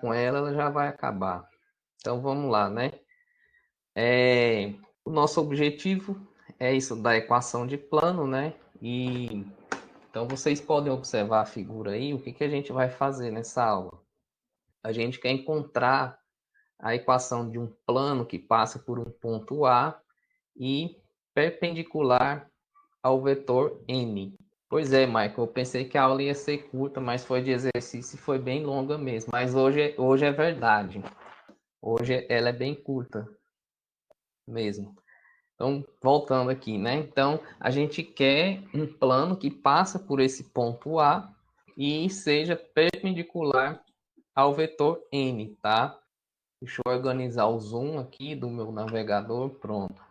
com ela já vai acabar. Então vamos lá, né? O nosso objetivo é isso da equação de plano, né? E então vocês podem observar a figura aí, o que que a gente vai fazer nessa aula? A gente quer encontrar a equação de um plano que passa por um ponto A e perpendicular ao vetor n. Pois é, Michael, eu pensei que a aula ia ser curta, mas foi de exercício e foi bem longa mesmo. Mas hoje é verdade. Hoje ela é bem curta mesmo. Então, voltando aqui, né? Então, a gente quer um plano que passa por esse ponto A e seja perpendicular ao vetor n, tá? Deixa eu organizar o zoom aqui do meu navegador, pronto.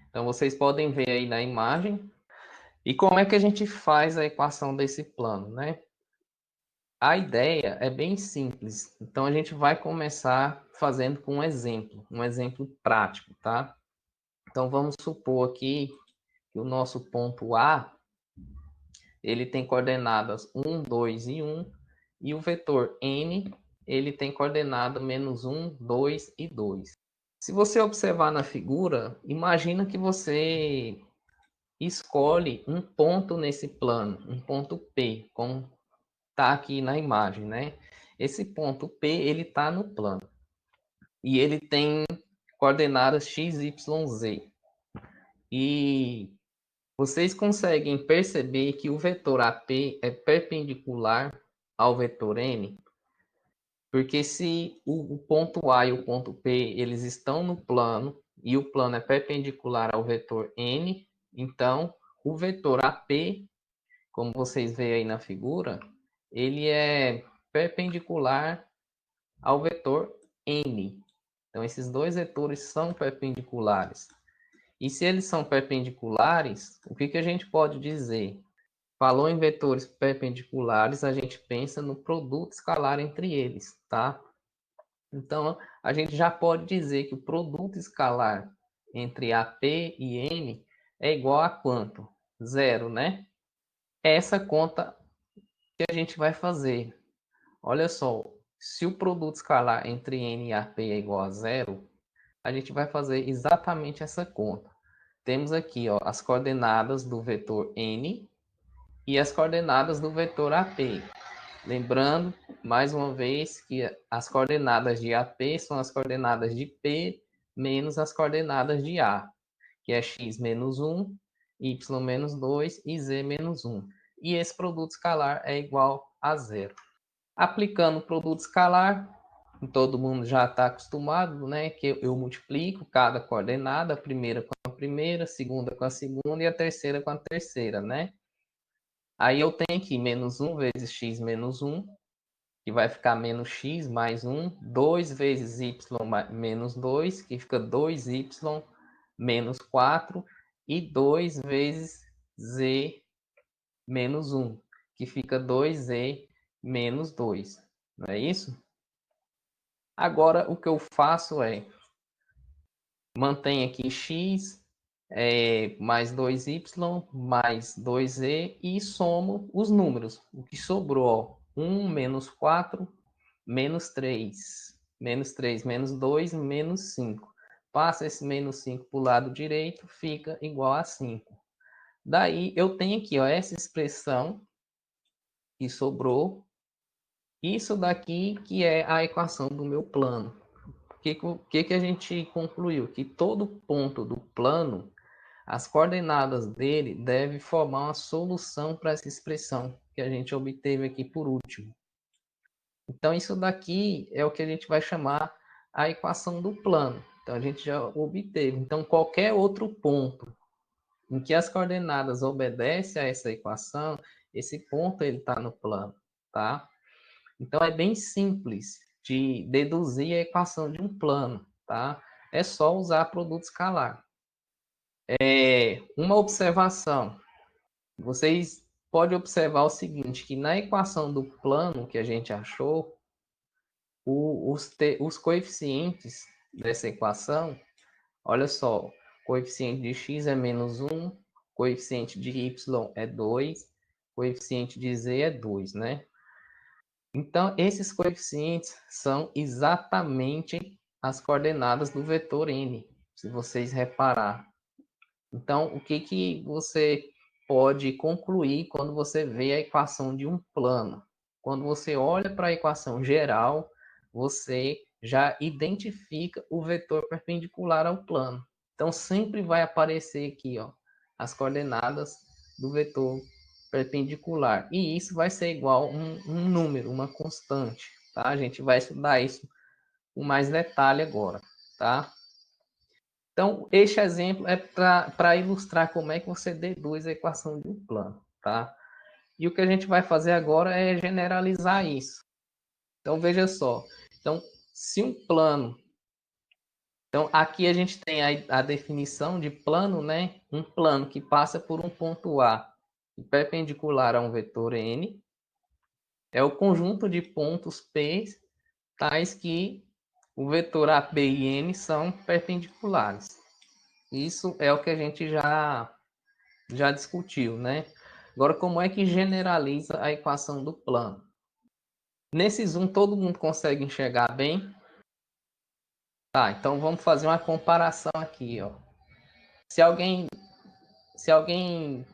Então, vocês podem ver aí na imagem. E como é que a gente faz a equação desse plano, né? A ideia é bem simples. Então, a gente vai começar fazendo com um exemplo prático, tá? Então, vamos supor aqui que o nosso ponto A, ele tem coordenadas 1, 2 e 1, e o vetor n, ele tem coordenada menos 1, 2 e 2. Se você observar na figura, imagina que você escolhe um ponto nesse plano, um ponto P, como está aqui na imagem, né? Esse ponto P, ele está no plano. E ele tem coordenadas x, y, z. E vocês conseguem perceber que o vetor AP é perpendicular ao vetor N? Porque se o ponto A e o ponto P, eles estão no plano, e o plano é perpendicular ao vetor N, então o vetor AP, como vocês veem aí na figura, ele é perpendicular ao vetor N. Então, esses dois vetores são perpendiculares. E se eles são perpendiculares, o que a gente pode dizer? Falou em vetores perpendiculares, a gente pensa no produto escalar entre eles, tá? Então, a gente já pode dizer que o produto escalar entre AP e N é igual a quanto? Zero, né? Essa conta que a gente vai fazer. Olha só, se o produto escalar entre N e AP é igual a zero, a gente vai fazer exatamente essa conta. Temos aqui ó, as coordenadas do vetor N e as coordenadas do vetor AP. Lembrando, mais uma vez, que as coordenadas de AP são as coordenadas de P menos as coordenadas de A, que é x menos 1, y menos 2 e z menos 1. E esse produto escalar é igual a zero. Aplicando o produto escalar, todo mundo já está acostumado, né? Que eu multiplico cada coordenada, a primeira com a primeira, a segunda com a segunda e a terceira com a terceira, né? Aí eu tenho aqui menos 1 vezes x menos 1, que vai ficar menos x mais 1, 2 vezes y menos 2, que fica 2y menos 4, e 2 vezes z menos 1, que fica 2z menos 2. Não é isso? Agora, o que eu faço é, mantenho aqui x mais 2y mais 2z e somo os números. O que sobrou, ó, 1 menos 4 menos 3, menos 3 menos 2, menos 5. Passa esse menos 5 para o lado direito, fica igual a 5. Daí eu tenho aqui ó, essa expressão que sobrou. Isso daqui que é a equação do meu plano. O que a gente concluiu? Que todo ponto do plano, as coordenadas dele devem formar uma solução para essa expressão que a gente obteve aqui por último. Então, isso daqui é o que a gente vai chamar a equação do plano. Então, a gente já obteve. Então, qualquer outro ponto em que as coordenadas obedecem a essa equação, esse ponto ele está no plano, tá? Então, é bem simples de deduzir a equação de um plano, tá? É só usar produto escalar. Uma observação. Vocês podem observar o seguinte, que na equação do plano que a gente achou, os coeficientes dessa equação, olha só, coeficiente de x é menos 1, coeficiente de y é 2, coeficiente de z é 2, né? Então, esses coeficientes são exatamente as coordenadas do vetor n, se vocês reparar. Então, o que você pode concluir quando você vê a equação de um plano? Quando você olha para a equação geral, você já identifica o vetor perpendicular ao plano. Então, sempre vai aparecer aqui, ó, as coordenadas do vetor perpendicular. E isso vai ser igual a um número, uma constante, tá? A gente vai estudar isso com mais detalhe agora, tá? Então, este exemplo é para ilustrar como é que você deduz a equação de um plano, tá? E o que a gente vai fazer agora é generalizar isso. Então, veja só. Então, se um plano... Então, aqui a gente tem a definição de plano, né? Um plano que passa por um ponto A perpendicular a um vetor N é o conjunto de pontos P tais que o vetor AP e N são perpendiculares. Isso é o que a gente já discutiu, né? Agora, como é que generaliza a equação do plano? Nesse zoom, todo mundo consegue enxergar bem? Tá, então vamos fazer uma comparação aqui, ó. Se alguém, se alguém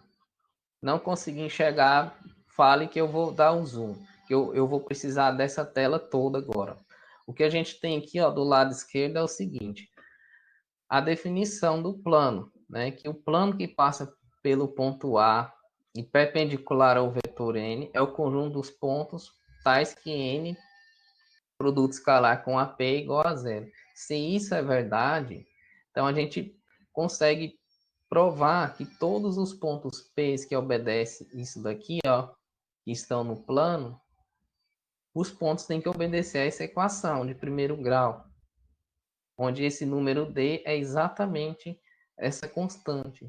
não conseguir enxergar, fale que eu vou dar um zoom, que eu vou precisar dessa tela toda agora. O que a gente tem aqui, ó, do lado esquerdo é o seguinte: a definição do plano, né? Que o plano que passa pelo ponto A e perpendicular ao vetor n é o conjunto dos pontos tais que n produto escalar com AP é igual a zero. Se isso é verdade, então a gente consegue provar que todos os pontos P que obedecem isso daqui, ó, que estão no plano, os pontos têm que obedecer a essa equação de primeiro grau, onde esse número D é exatamente essa constante.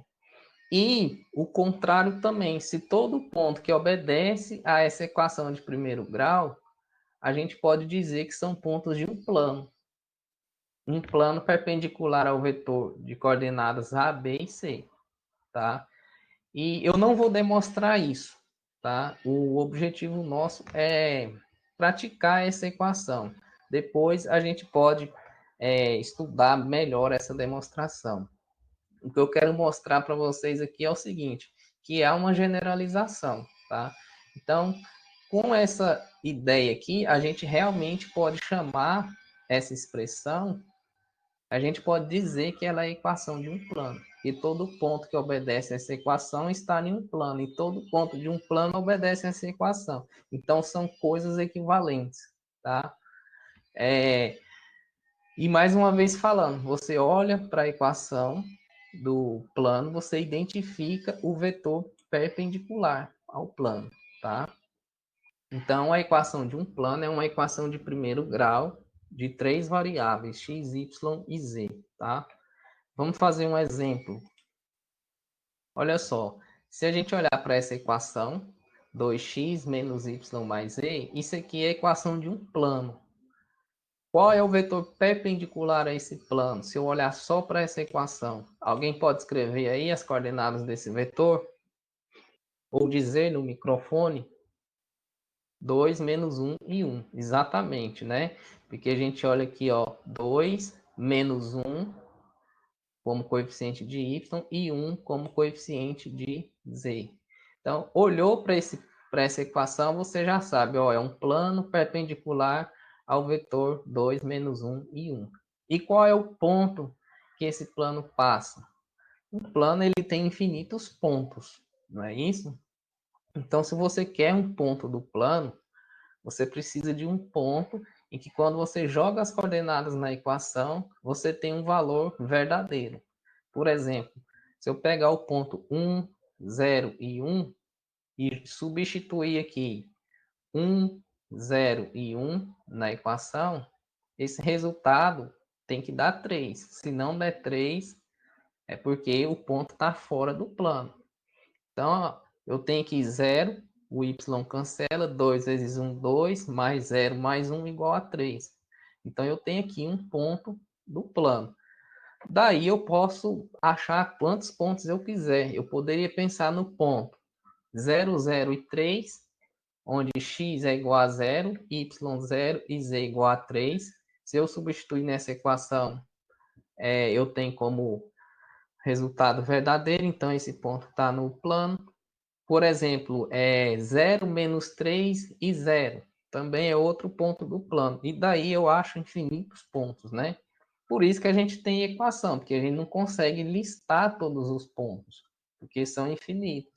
E o contrário também, se todo ponto que obedece a essa equação de primeiro grau, a gente pode dizer que são pontos de um plano. Um plano perpendicular ao vetor de coordenadas A, B e C, tá? E eu não vou demonstrar isso, tá? O objetivo nosso é praticar essa equação. Depois a gente pode estudar melhor essa demonstração. O que eu quero mostrar para vocês aqui é o seguinte, que é uma generalização, tá? Então, com essa ideia aqui, a gente realmente pode chamar essa expressão, a gente pode dizer que ela é a equação de um plano. E todo ponto que obedece a essa equação está em um plano, e todo ponto de um plano obedece a essa equação. Então, são coisas equivalentes, tá? E mais uma vez falando, você olha para a equação do plano, você identifica o vetor perpendicular ao plano, tá? Então, a equação de um plano é uma equação de primeiro grau de três variáveis, x, y e z, tá? Vamos fazer um exemplo. Olha só, se a gente olhar para essa equação, 2x menos y mais z, isso aqui é a equação de um plano. Qual é o vetor perpendicular a esse plano? Se eu olhar só para essa equação, alguém pode escrever aí as coordenadas desse vetor? Ou dizer no microfone? 2 menos 1 e 1. Exatamente, né? Porque a gente olha aqui, ó, 2 menos 1 como coeficiente de y e 1 como coeficiente de z. Então, olhou para essa equação, você já sabe, ó, é um plano perpendicular ao vetor 2 menos 1 e 1. E qual é o ponto que esse plano passa? O plano ele tem infinitos pontos, não é isso? Então, se você quer um ponto do plano, você precisa de um ponto em que quando você joga as coordenadas na equação, você tem um valor verdadeiro. Por exemplo, se eu pegar o ponto 1, 0 e 1 e substituir aqui 1, 0 e 1 na equação, esse resultado tem que dar 3. Se não der 3, é porque o ponto está fora do plano. Então, ó, eu tenho aqui 0, o y cancela, 2 vezes 1, 2, mais 0 mais 1 igual a 3. Então, eu tenho aqui um ponto do plano. Daí eu posso achar quantos pontos eu quiser. Eu poderia pensar no ponto 0, 0 e 3, onde x é igual a 0, y 0 e z igual a 3. Se eu substituir nessa equação, eu tenho como resultado verdadeiro, então esse ponto está no plano. Por exemplo, 0 menos 3 e 0. Também é outro ponto do plano. E daí eu acho infinitos pontos, né? Por isso que a gente tem equação, porque a gente não consegue listar todos os pontos, porque são infinitos.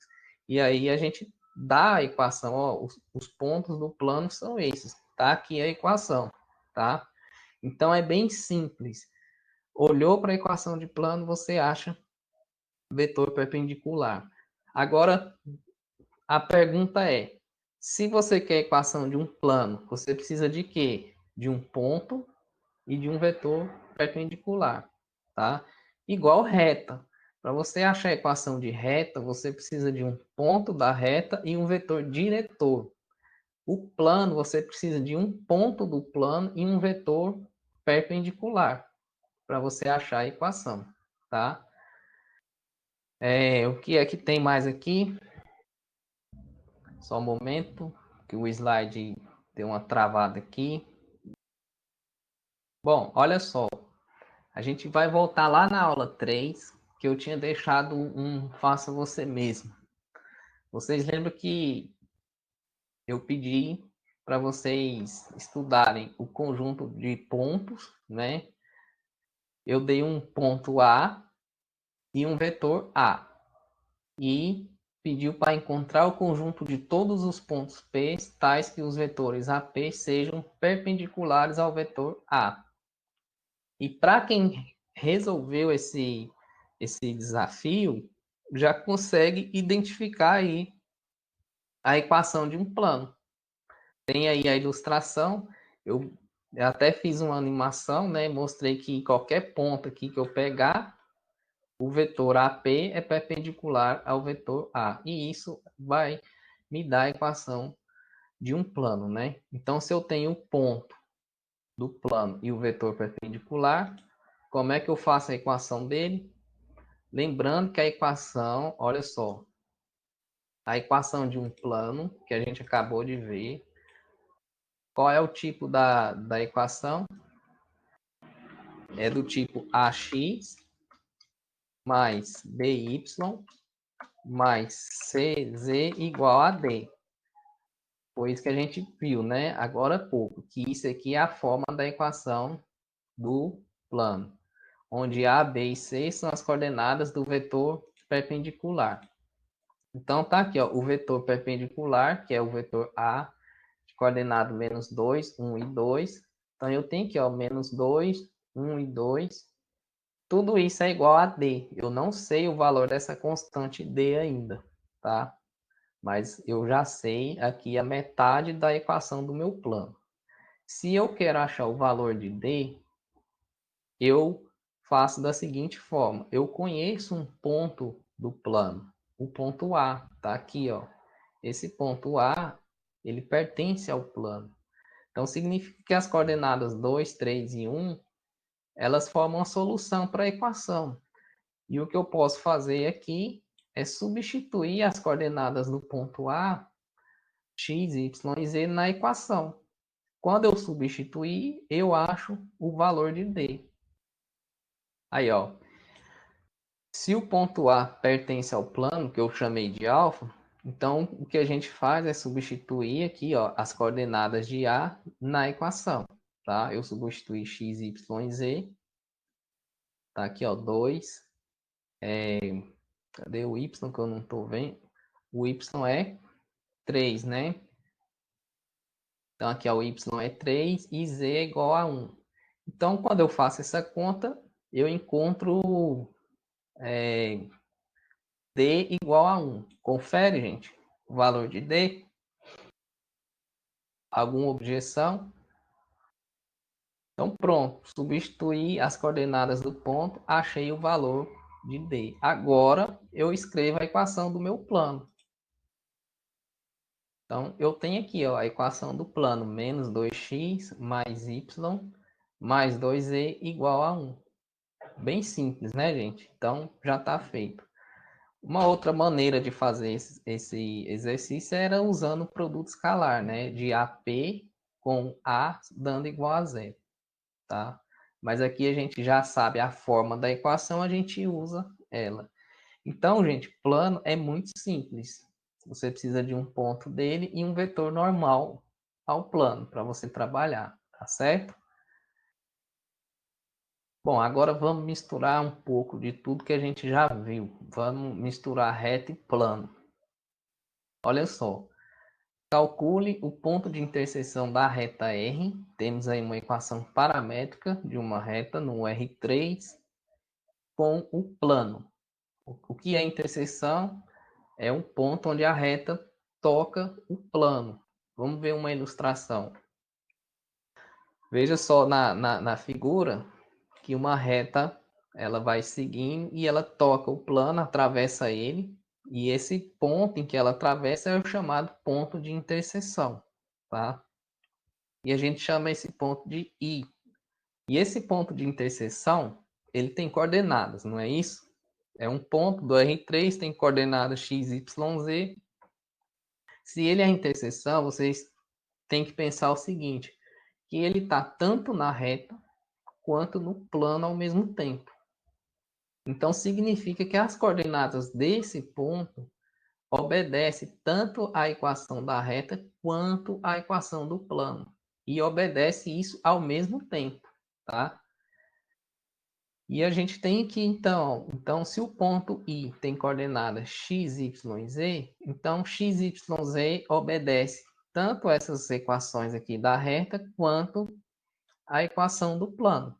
E aí a gente dá a equação, ó, os pontos do plano são esses. Tá aqui a equação, tá? Então é bem simples. Olhou para a equação de plano, você acha vetor perpendicular. Agora, a pergunta é, se você quer a equação de um plano, você precisa de quê? De um ponto e de um vetor perpendicular, tá? Igual reta. Para você achar a equação de reta, você precisa de um ponto da reta e um vetor diretor. O plano, você precisa de um ponto do plano e um vetor perpendicular para você achar a equação, tá? O que é que tem mais aqui? Só um momento, que o slide deu uma travada aqui. Bom, olha só. A gente vai voltar lá na aula 3, que eu tinha deixado um faça você mesmo. Vocês lembram que eu pedi para vocês estudarem o conjunto de pontos, né? Eu dei um ponto A e um vetor A. E pediu para encontrar o conjunto de todos os pontos P, tais que os vetores AP sejam perpendiculares ao vetor A. E para quem resolveu esse desafio, já consegue identificar aí a equação de um plano. Tem aí a ilustração, eu até fiz uma animação, né? Mostrei que qualquer ponto aqui que eu pegar, o vetor AP é perpendicular ao vetor A. E isso vai me dar a equação de um plano, né? Então, se eu tenho o ponto do plano e o vetor perpendicular, como é que eu faço a equação dele? Lembrando que a equação, olha só, a equação de um plano, que a gente acabou de ver, qual é o tipo da equação? É do tipo AX mais BY mais CZ igual a D. Foi isso que a gente viu, né? Agora há pouco, que isso aqui é a forma da equação do plano, onde A, B e C são as coordenadas do vetor perpendicular. Então, tá aqui, ó, o vetor perpendicular, que é o vetor A, de coordenado menos 2, 1 e 2. Então, eu tenho aqui, ó, menos 2, 1 e 2. Tudo isso é igual a D. Eu não sei o valor dessa constante D ainda, tá? Mas eu já sei aqui a metade da equação do meu plano. Se eu quero achar o valor de D, eu faço da seguinte forma. Eu conheço um ponto do plano, o ponto A, tá aqui, ó. Esse ponto A, ele pertence ao plano. Então, significa que as coordenadas 2, 3 e 1, elas formam a solução para a equação. E o que eu posso fazer aqui é substituir as coordenadas do ponto A, x, y e z, na equação. Quando eu substituir, eu acho o valor de D. Aí, ó. Se o ponto A pertence ao plano, que eu chamei de alfa, então o que a gente faz é substituir aqui, ó, as coordenadas de A na equação, tá? Eu substituí x, y e z. Tá aqui, ó, 2. Cadê o y que eu não estou vendo? O y é 3, né? Então aqui, ó, o y é 3 e z é igual a 1. Então, quando eu faço essa conta, eu encontro D igual a 1. Confere, gente, o valor de D. Alguma objeção? Então, pronto. Substituí as coordenadas do ponto, achei o valor de D. Agora, eu escrevo a equação do meu plano. Então, eu tenho aqui, ó, a equação do plano, menos 2x mais y mais 2z igual a 1. Bem simples, né, gente? Então, já está feito. Uma outra maneira de fazer esse exercício era usando o produto escalar, né? De AP com A dando igual a zero, tá? Mas aqui a gente já sabe a forma da equação, a gente usa ela. Então, gente, plano é muito simples. Você precisa de um ponto dele e um vetor normal ao plano para você trabalhar, tá certo? Bom, agora vamos misturar um pouco de tudo que a gente já viu. Vamos misturar reto e plano. Olha só, calcule o ponto de interseção da reta R. Temos aí uma equação paramétrica de uma reta no R3 com o plano. O que é interseção? É um ponto onde a reta toca o plano. Vamos ver uma ilustração. Veja só na figura que uma reta ela vai seguindo e ela toca o plano, atravessa ele, e esse ponto em que ela atravessa é o chamado ponto de interseção, tá? E a gente chama esse ponto de I. E esse ponto de interseção, ele tem coordenadas, não é isso? É um ponto do R3, tem coordenadas x, y, z. Se ele é a interseção, vocês têm que pensar o seguinte, que ele está tanto na reta quanto no plano ao mesmo tempo. Então, significa que as coordenadas desse ponto obedecem tanto à equação da reta quanto à equação do plano. E obedece isso ao mesmo tempo, tá? E a gente tem aqui, então, se o ponto I tem coordenadas x, y e z, então x, y, z obedece tanto essas equações aqui da reta quanto a equação do plano.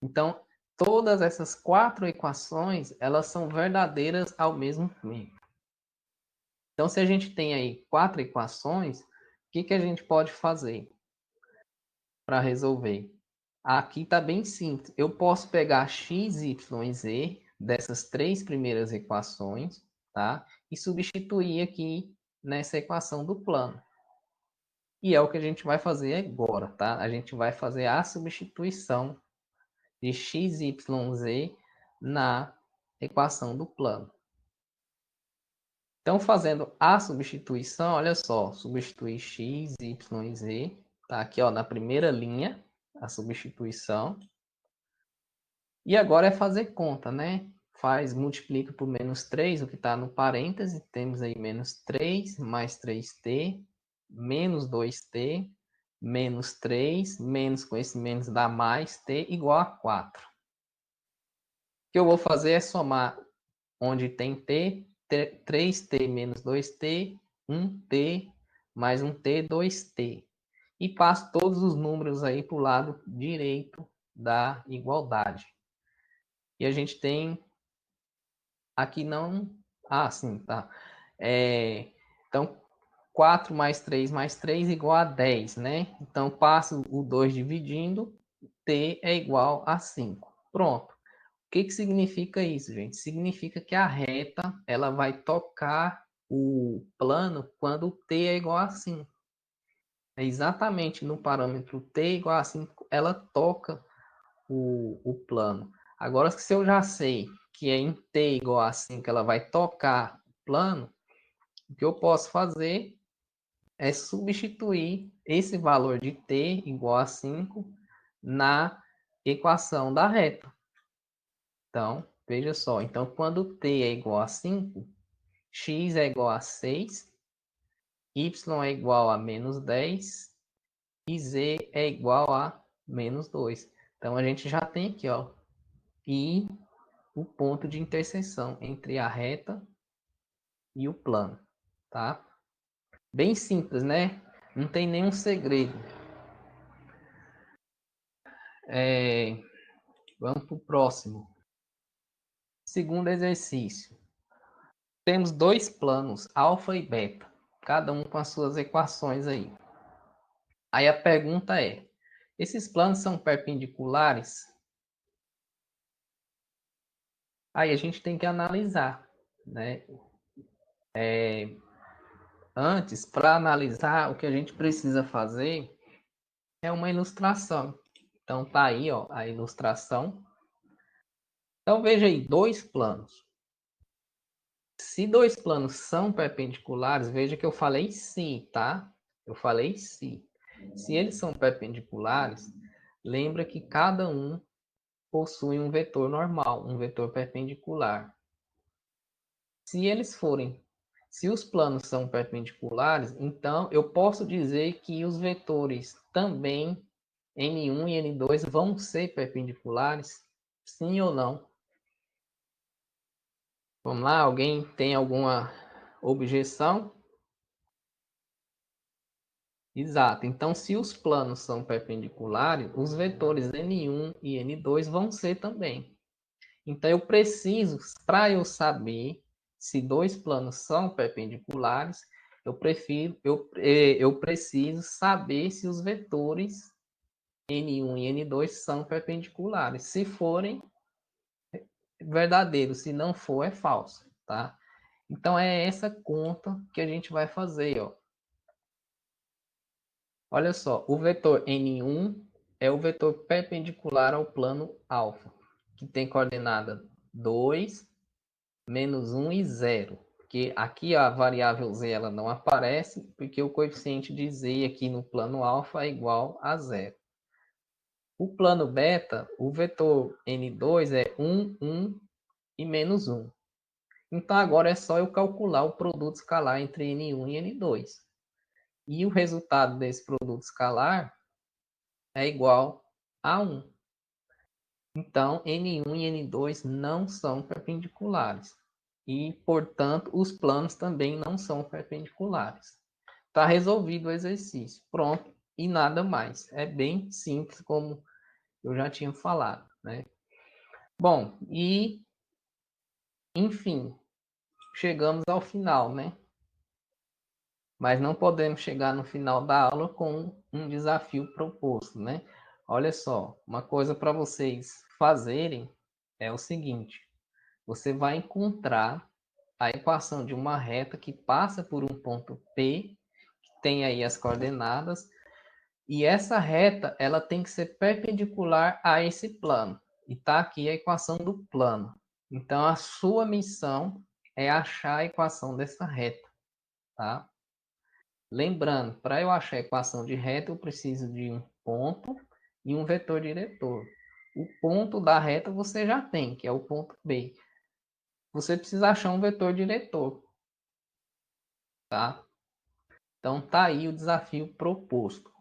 Então, todas essas quatro equações, elas são verdadeiras ao mesmo tempo. Então, se a gente tem aí quatro equações, o que a gente pode fazer para resolver? Aqui está bem simples. Eu posso pegar x, y e z dessas três primeiras equações, tá? E substituir aqui nessa equação do plano. E é o que a gente vai fazer agora, tá? A gente vai fazer a substituição de x, y, z na equação do plano. Então, fazendo a substituição, olha só, substituir x, y e z, tá aqui ó, na primeira linha, a substituição. E agora é fazer conta, né? Multiplica por menos 3, o que está no parêntese, temos aí menos 3, mais 3t, menos 2t, menos 3, menos com esse menos dá mais t, igual a 4. O que eu vou fazer é somar onde tem t, 3t menos 2t, 1t, mais 1t, 2t. E passo todos os números aí para o lado direito da igualdade. E a gente tem aqui não... Ah, sim, tá. Então, 4 mais 3 igual a 10, né? Então, passo o 2 dividindo, t é igual a 5. Pronto. O que significa isso, gente? Significa que a reta ela vai tocar o plano quando t é igual a 5. É exatamente no parâmetro t igual a 5, ela toca o plano. Agora, se eu já sei que é em t igual a 5 ela vai tocar o plano, o que eu posso fazer é substituir esse valor de t igual a 5 na equação da reta. Então, veja só. Então, quando t é igual a 5, x é igual a 6, y é igual a menos 10 e z é igual a menos 2. Então, a gente já tem aqui, ó, e o ponto de interseção entre a reta e o plano, tá? Bem simples, né? Não tem nenhum segredo. Vamos para o próximo. Segundo exercício. Temos dois planos, alfa e beta, cada um com as suas equações aí. Aí a pergunta é, esses planos são perpendiculares? Aí a gente tem que analisar, né? Antes, para analisar, o que a gente precisa fazer é uma ilustração. Então tá aí, ó, a ilustração. Então veja aí, dois planos. Se dois planos são perpendiculares, veja que eu falei se, tá? Eu falei se. Se eles são perpendiculares, lembra que cada um possui um vetor normal, um vetor perpendicular. Se os planos são perpendiculares, então eu posso dizer que os vetores também N1 e N2 vão ser perpendiculares? Sim ou não? Vamos lá, alguém tem alguma objeção? Exato. Então, se os planos são perpendiculares, os vetores N1 e N2 vão ser também. Então, eu preciso, para eu saber se dois planos são perpendiculares, eu preciso saber se os vetores N1 e N2 são perpendiculares. Se forem, verdadeiro. Se não for, é falso, tá? Então, é essa conta que a gente vai fazer, ó. Olha só, o vetor N1 é o vetor perpendicular ao plano alfa, que tem coordenada 2, menos 1 e 0. Porque aqui a variável z ela não aparece, porque o coeficiente de z aqui no plano alfa é igual a 0. O plano beta, o vetor N2 é 1, 1 e menos 1. Então agora é só eu calcular o produto escalar entre N1 e N2. E o resultado desse produto escalar é igual a 1. Então, N1 e N2 não são perpendiculares. E, portanto, os planos também não são perpendiculares. Está resolvido o exercício. Pronto. E nada mais. É bem simples, como eu já tinha falado, né? Bom, e, enfim, chegamos ao final, né? Mas não podemos chegar no final da aula com um desafio proposto, né? Olha só, uma coisa para vocês fazerem é o seguinte: você vai encontrar a equação de uma reta que passa por um ponto P, que tem aí as coordenadas, e essa reta ela tem que ser perpendicular a esse plano. E tá aqui a equação do plano. Então a sua missão é achar a equação dessa reta, tá? Lembrando, para eu achar a equação de reta, eu preciso de um ponto e um vetor diretor. O ponto da reta você já tem, que é o ponto B. Você precisa achar um vetor diretor, tá? Então tá aí o desafio proposto.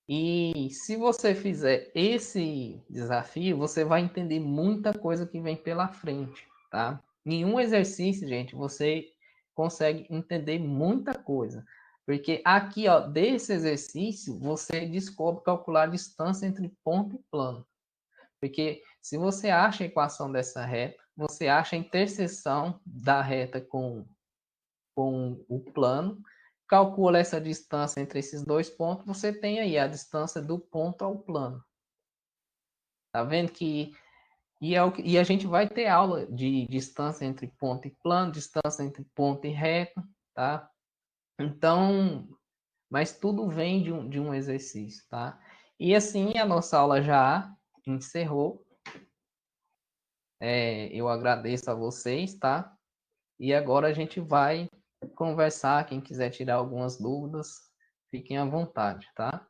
E se você fizer esse desafio, você vai entender muita coisa que vem pela frente, tá? Em um exercício, gente, você consegue entender muita coisa. Porque aqui, ó, desse exercício, você descobre calcular a distância entre ponto e plano. Porque se você acha a equação dessa reta, você acha a interseção da reta com o plano, calcula essa distância entre esses dois pontos, você tem aí a distância do ponto ao plano. Tá vendo que e a gente vai ter aula de distância entre ponto e plano, distância entre ponto e reto, tá? Então, mas tudo vem de um exercício, tá? E assim a nossa aula já encerrou. Eu agradeço a vocês, tá? E agora a gente vai conversar. Quem quiser tirar algumas dúvidas, fiquem à vontade, tá?